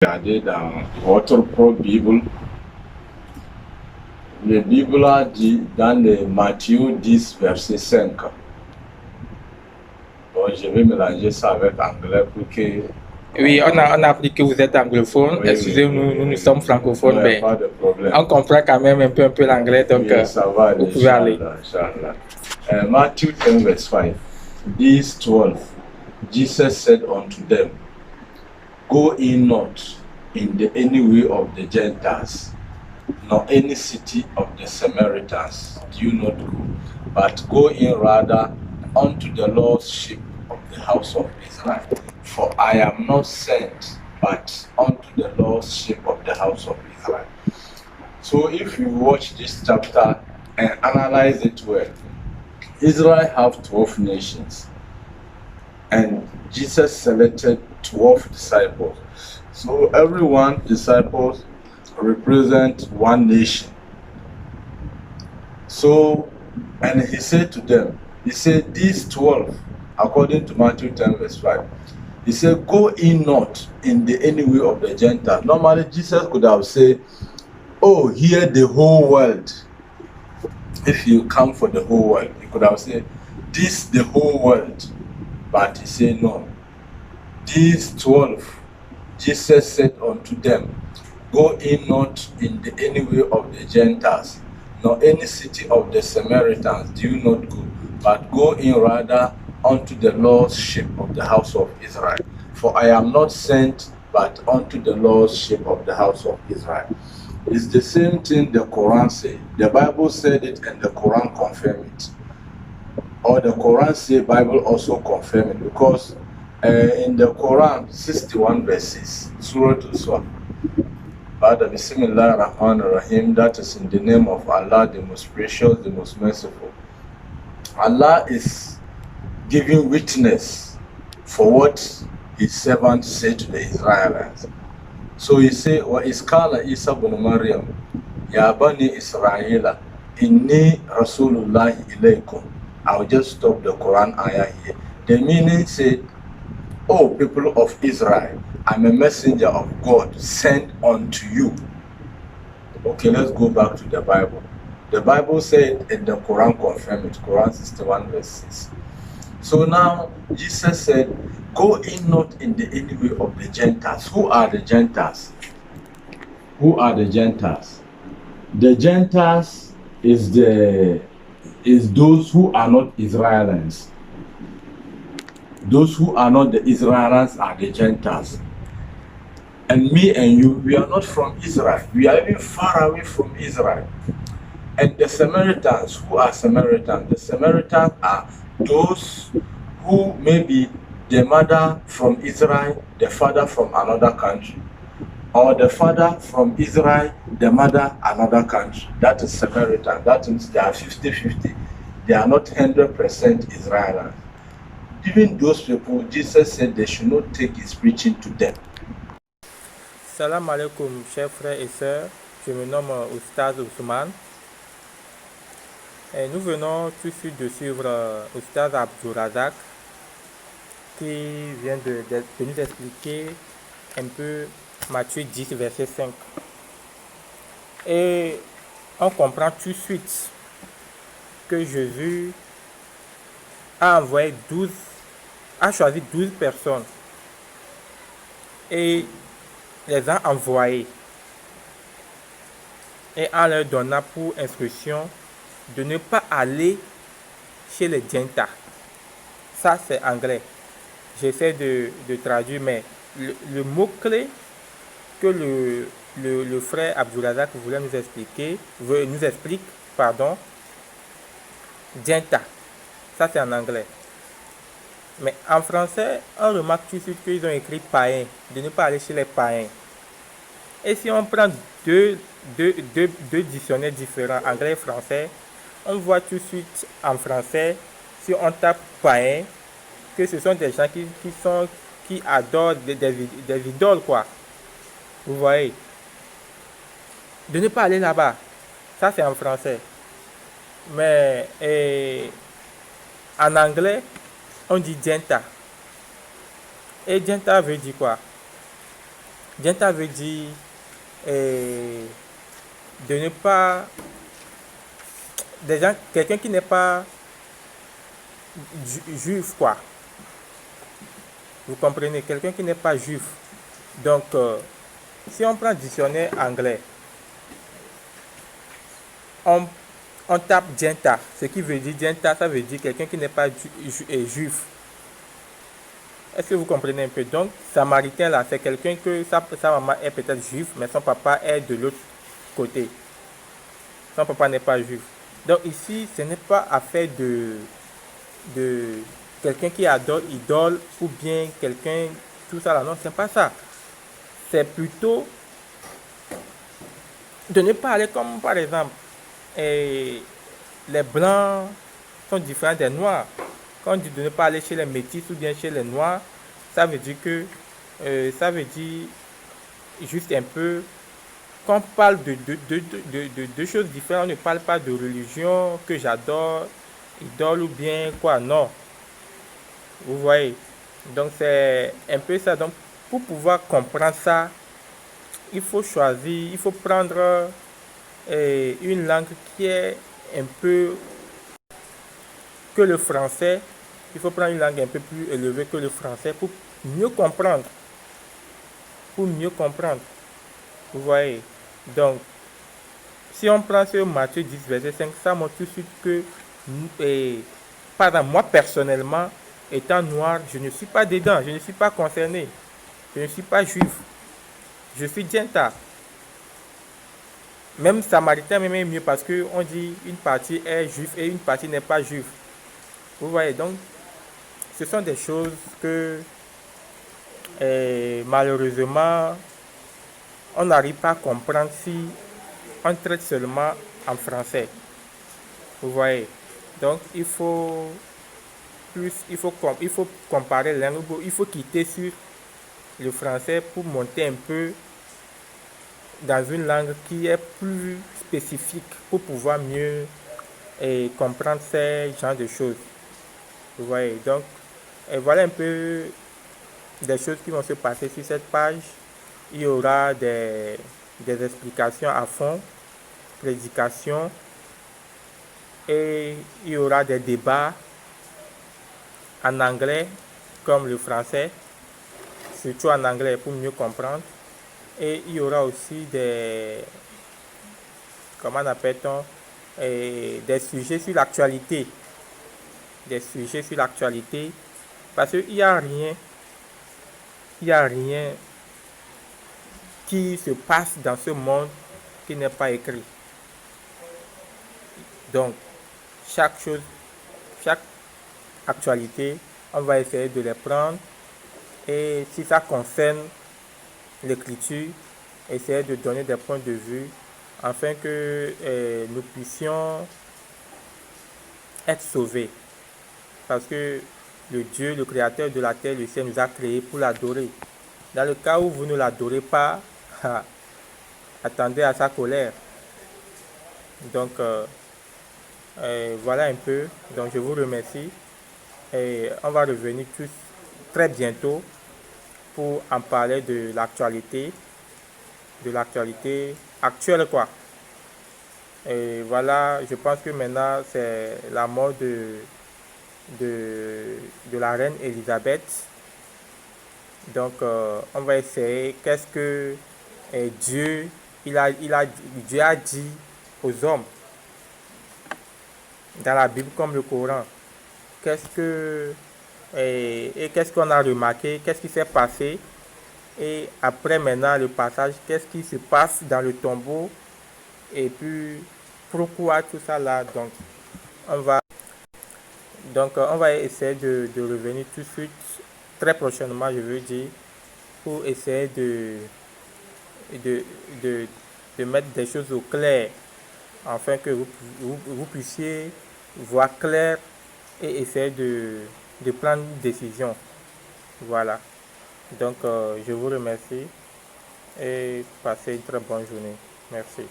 Regardez dans votre propre Bible. Le Bible a dit dans le Matthieu 10, verset 5. Bon, je vais mélanger ça avec anglais pour que... Oui, on a appris que vous êtes anglophone. Oui, Excusez-nous, nous sommes francophones, ouais, mais pas de problème. on comprend quand même un peu l'anglais, donc Oui, ça va, vous pouvez aller. Inshallah. Matthew 10, verse 5. These 12, Jesus said unto them, Go in not in the any way of the Gentiles, nor any city of the Samaritans, do not go, but go in rather unto the lost sheep of the house of Israel. For I am not sent, but unto the lost sheep of the house of Israel. So if you watch this chapter and analyze it well, Israel have 12 nations, and Jesus selected 12 disciples. So every one disciples represent one nation. So, and he said to them, he said, these 12, according to Matthew 10, verse 5, he said, go in not in the any way of the Gentiles. Normally, Jesus could have said, oh, hear the whole world. If you come for the whole world, he could have said, this the whole world. But he said, no. These 12, Jesus said unto them, go in not in the any way of the Gentiles, nor any city of the Samaritans, do not go, but go in rather unto the lost sheep of the house of Israel. For I am not sent, but unto the lost sheep of the house of Israel. It's the same thing the Quran said. The Bible said it and the Quran confirmed it. Or the Quran said, Bible also confirmed it, because in the Quran, 61 verses, Surah Al-Surah, Bada Bismillah ar-Rahman ar-Rahim, that is in the name of Allah, the most precious, the most merciful. Allah is giving witness for what his servant said to the Israelites. So he said, Wa iskala Isa ibn Maryam, Ya bani Israela, inni Rasulullahi ilaykum. I'll just stop the Quran ayah here. The meaning said, O people of Israel, I'm a messenger of God sent unto you. Okay, let's go back to the Bible. The Bible said, and the Quran confirmed it, Quran 61 verse 6. So now, Jesus said, go in not in the any way of the Gentiles. Who are the Gentiles? Who are the Gentiles? The Gentiles is those who are not Israelites. Those who are not the Israelites are the Gentiles. And me and you, we are not from Israel. We are even far away from Israel. And the Samaritans, who are Samaritans? The Samaritans are those who maybe the mother from Israel, the father from another country. Or the father from Israel, the mother another country. That is Samaritan. That means they are 50-50. They are not 100% Israelites. Even those people, Jesus said they should not take his preaching to them. Salam alaikum, chers frères et sœurs. Je me nomme Oustaz Ousmane. Et nous venons tout de suite de suivre Oustaz Abdourazak qui vient de nous expliquer un peu Matthieu 10, verset 5. Et on comprend tout de suite que Jésus a choisi 12 personnes et les a envoyés et en leur donnant pour instruction de ne pas aller chez les Gentiles. Ça, c'est anglais. J'essaie de traduire, mais le mot-clé que le frère Abdourazak voulait nous explique, Gentile. Ça, c'est en anglais. Mais en français, on remarque tout de suite qu'ils ont écrit païen, de ne pas aller chez les païens. Et si on prend deux dictionnaires différents, anglais et français, on voit tout de suite en français, si on tape païen, que ce sont des gens qui adorent des idoles, quoi. Vous voyez? De ne pas aller là-bas. Ça, c'est en français. Mais en anglais, on dit Genta. Et Genta veut dire quoi? Genta veut dire de ne pas... quelqu'un qui n'est pas juif, quoi. Vous comprenez? Quelqu'un qui n'est pas juif. Donc, si on prend le dictionnaire anglais, on, on tape Genta. Ce qui veut dire Genta, ça veut dire quelqu'un qui n'est pas juif. Est-ce que vous comprenez un peu? Donc, samaritain là, c'est quelqu'un que sa maman est peut-être juif, mais son papa est de l'autre côté. Son papa n'est pas juif. Donc ici, ce n'est pas affaire de quelqu'un qui adore idole ou bien quelqu'un, tout ça là. Non, c'est pas ça. C'est plutôt de ne pas aller comme par exemple, les blancs sont différents des noirs. Quand on dit de ne pas aller chez les métis ou bien chez les noirs, ça veut dire que ça veut dire juste un peu qu'on parle de choses différentes. On ne parle pas de religion que j'adore, idole ou bien quoi, non. Vous voyez. Donc c'est un peu ça. Donc pour pouvoir comprendre ça, il faut choisir, il faut prendre une langue qui est un peu que le français. Il faut prendre une langue un peu plus élevée que le français pour mieux comprendre. Pour mieux comprendre. Vous voyez. Donc, si on prend ce Matthieu 10, verset 5, ça montre tout de suite que, par exemple, moi personnellement, étant noir, je ne suis pas dedans, je ne suis pas concerné. Je ne suis pas juif. Je suis Genta. Même samaritain, même est mieux parce qu'on dit une partie est juif et une partie n'est pas juif. Vous voyez, donc, ce sont des choses que, malheureusement, on n'arrive pas à comprendre si on traite seulement en français. Vous voyez. Donc, il faut comparer les langues. Il faut quitter sur le français pour monter un peu dans une langue qui est plus spécifique pour pouvoir mieux comprendre ces genres de choses. Vous voyez. Donc, voilà un peu des choses qui vont se passer sur cette page. Il y aura des explications à fond, prédications, et il y aura des débats en anglais comme le français, surtout en anglais pour mieux comprendre. Et il y aura aussi comment appelle-t-on, des sujets sur l'actualité. Des sujets sur l'actualité. Parce qu'il n'y a rien, qui se passe dans ce monde qui n'est pas écrit. Donc, chaque actualité, on va essayer de les prendre. Et si ça concerne l'écriture, essayer de donner des points de vue afin que nous puissions être sauvés. Parce que le Dieu, le créateur de la terre, le ciel, nous a créés pour l'adorer. Dans le cas où vous ne l'adorez pas, attendez à sa colère. Donc, voilà un peu. Donc, je vous remercie. Et on va revenir tous très bientôt pour en parler de l'actualité actuelle, quoi. Et voilà, je pense que maintenant c'est la mort de la reine Elisabeth. Donc on va essayer qu'est-ce que Dieu Dieu a dit aux hommes dans la Bible comme le Coran. Qu'est-ce qu'on a remarqué, qu'est-ce qui s'est passé, et après maintenant le passage, qu'est-ce qui se passe dans le tombeau, et puis pourquoi tout ça là. Donc on va on va essayer de revenir tout de suite, très prochainement je veux dire, pour essayer de, de, de mettre des choses au clair afin que vous puissiez voir clair et essayer de prendre une décision. Voilà. Donc, je vous remercie et passez une très bonne journée. Merci.